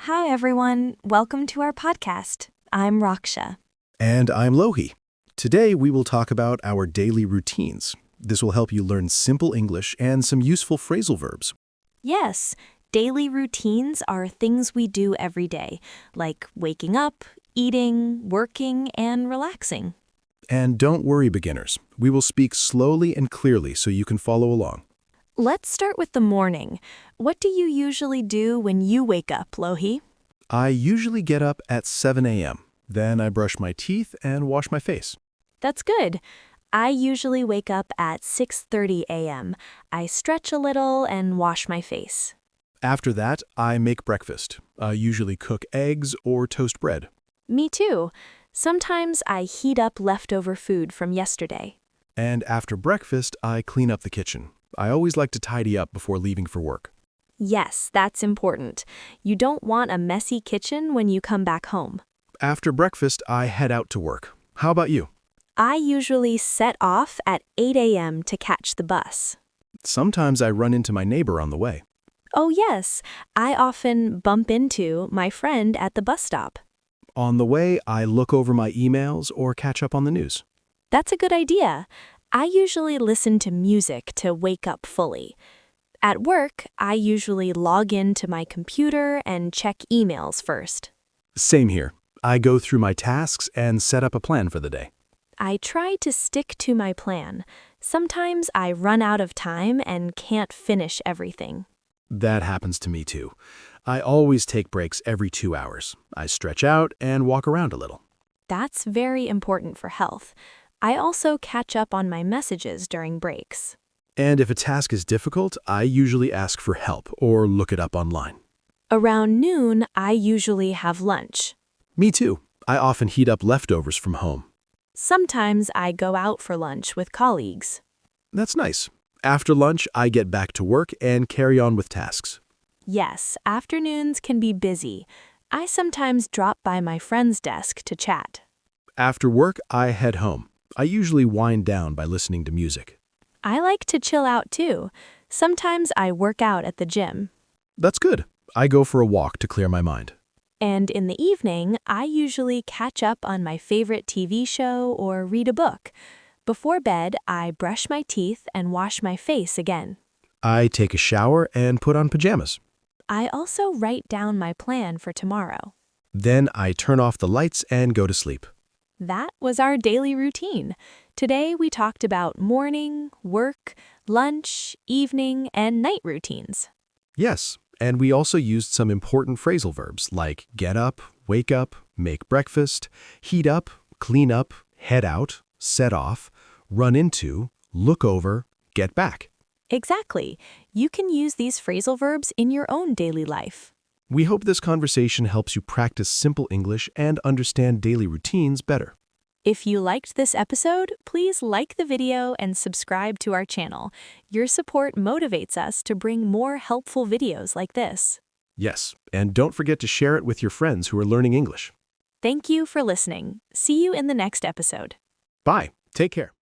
Hi, everyone. Welcome to our podcast. I'm Raksha. And I'm Lohi. Today we will talk about our daily routines. This will help you learn simple English and some useful phrasal verbs. Yes, daily routines are things we do every day, like waking up, eating, working, and relaxing. And don't worry, beginners. We will speak slowly and clearly so you can follow along. Let's start with the morning. What do you usually do when you wake up, Lohi? I usually get up at 7 a.m. Then I brush my teeth and wash my face. That's good. I usually wake up at 6:30 a.m. I stretch a little and wash my face. After that, I make breakfast. I usually cook eggs or toast bread. Me too. Sometimes I heat up leftover food from yesterday. And after breakfast, I clean up the kitchen. I always like to tidy up before leaving for work. Yes, that's important. You don't want a messy kitchen when you come back home. After breakfast, I head out to work. How about you? I usually set off at 8 a.m. to catch the bus. Sometimes I run into my neighbor on the way. Oh yes, I often bump into my friend at the bus stop. On the way, I look over my emails or catch up on the news. That's a good idea. I usually listen to music to wake up fully. At work, I usually log into my computer and check emails first. Same here. I go through my tasks and set up a plan for the day. I try to stick to my plan. Sometimes I run out of time and can't finish everything. That happens to me too. I always take breaks every 2 hours. I stretch out and walk around a little. That's very important for health. I also catch up on my messages during breaks. And if a task is difficult, I usually ask for help or look it up online. Around noon, I usually have lunch. Me too. I often heat up leftovers from home. Sometimes I go out for lunch with colleagues. That's nice. After lunch, I get back to work and carry on with tasks. Yes, afternoons can be busy. I sometimes drop by my friend's desk to chat. After work, I head home. I usually wind down by listening to music. I like to chill out too. Sometimes I work out at the gym. That's good. I go for a walk to clear my mind. And in the evening, I usually catch up on my favorite TV show or read a book. Before bed, I brush my teeth and wash my face again. I take a shower and put on pajamas. I also write down my plan for tomorrow. Then I turn off the lights and go to sleep. That was our daily routine. Today we talked about morning, work, lunch, evening, and night routines. Yes, and we also used some important phrasal verbs like get up, wake up, make breakfast, heat up, clean up, head out, set off, run into, look over, get back. Exactly. You can use these phrasal verbs in your own daily life. We hope this conversation helps you practice simple English and understand daily routines better. If you liked this episode, please like the video and subscribe to our channel. Your support motivates us to bring more helpful videos like this. Yes, and don't forget to share it with your friends who are learning English. Thank you for listening. See you in the next episode. Bye. Take care.